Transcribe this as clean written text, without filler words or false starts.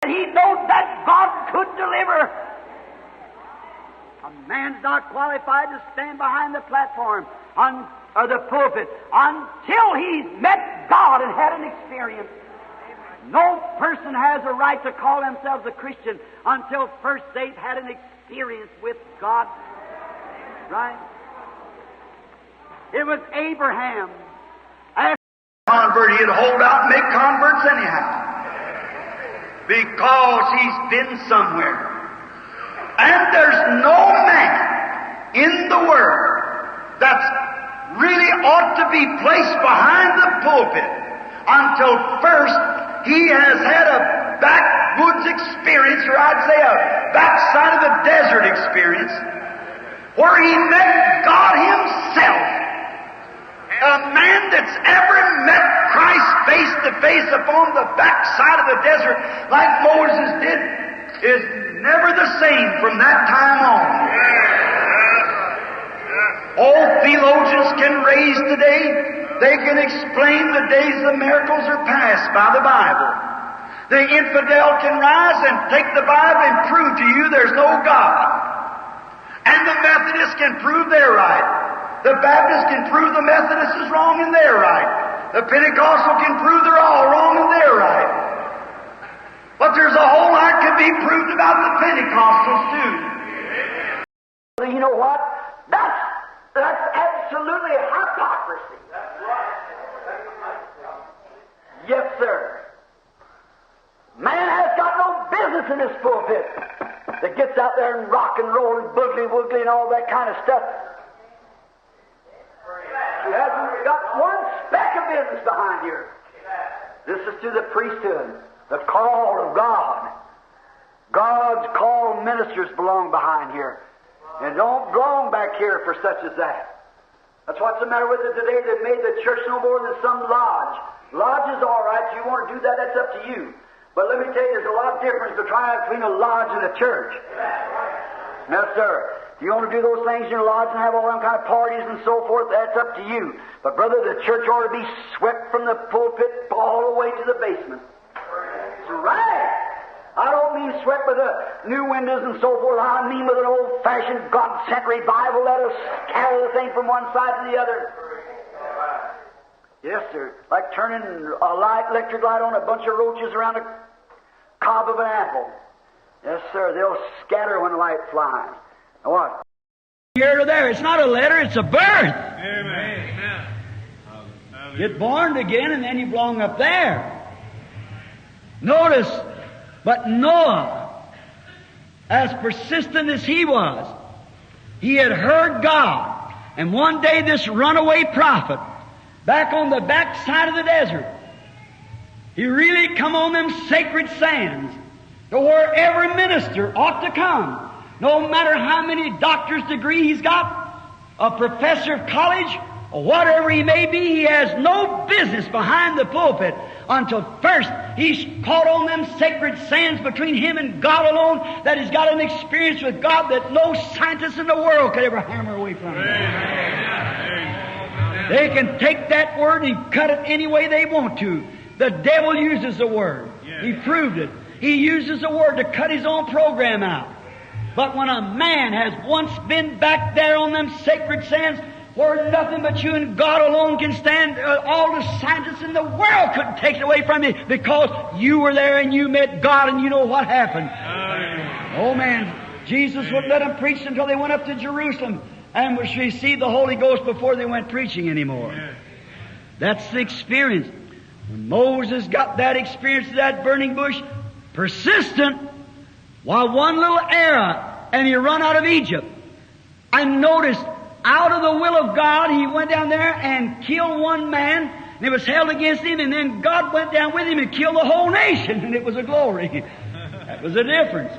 And he knows that God could deliver. A man's not qualified to stand behind the platform or the pulpit until he's met God and had an experience. No person has a right to call themselves a Christian until first they've had an experience with God. Right? It was Abraham. Convert, he'd hold out and make converts anyhow. Because he's been somewhere. And there's no man in the world that's really ought to be placed behind the pulpit until first he has had a backwoods experience, or I'd say a backside of the desert experience, where he met God himself. A man that's ever met Christ face to face upon the backside of the desert like Moses did is never the same from that time on. All theologians can raise today, they can explain the days of miracles are past by the Bible. The infidel can rise and take the Bible and prove to you there's no God. And the Methodists can prove they're right. The Baptists can prove the Methodists is wrong and they're right. The Pentecostal can prove they're all wrong and they're right. But there's a whole lot can be proved about the Pentecostals too. You know what? That's absolutely hypocrisy. Yes, sir. Man has got no business in this pulpit that gets out there and rock and roll and boogly-woogly and all that kind of stuff. He hasn't got one speck of business behind here. This is to the priesthood, the call of God. God's called ministers belong behind here. And don't belong back here for such as that. That's what's the matter with it today. They've made the church no more than some lodge. Lodge is all right. If you want to do that, that's up to you. But let me tell you, there's a lot of difference between a lodge and a church. No, sir. If you want to do those things in your lodge and have all them kind of parties and so forth, that's up to you. But brother, the church ought to be swept from the pulpit all the way to the basement. That's right. I don't mean swept with the new windows and so forth. I mean with an old-fashioned God-sent revival that'll scatter the thing from one side to the other. Yes, sir. Like turning a electric light on a bunch of roaches around a cob of an apple. Yes, sir. They'll scatter when the light flies. Now what? Here to there. It's not a letter, it's a birth. Amen. Get born again and then you belong up there. Notice, but Noah, as persistent as he was, he had heard God. And one day this runaway prophet, back on the backside of the desert, he really come on them sacred sands to where every minister ought to come. No matter how many doctor's degree he's got, a professor of college, or whatever he may be, he has no business behind the pulpit until first he's caught on them sacred sands between him and God alone, that he's got an experience with God that no scientist in the world could ever hammer away from him. They can take that word and cut it any way they want to. The devil uses the word. He proved it. He uses the word to cut his own program out. But when a man has once been back there on them sacred sands where nothing but you and God alone can stand, all the scientists in the world couldn't take it away from you because you were there and you met God and you know what happened. Oh man, Jesus wouldn't let them preach until they went up to Jerusalem and received the Holy Ghost before they went preaching anymore. That's the experience. When Moses got that experience of that burning bush, persistent, while one little error, and he run out of Egypt. And notice, out of the will of God, he went down there and killed one man, and it was held against him, and then God went down with him and killed the whole nation, and it was a glory. That was the difference.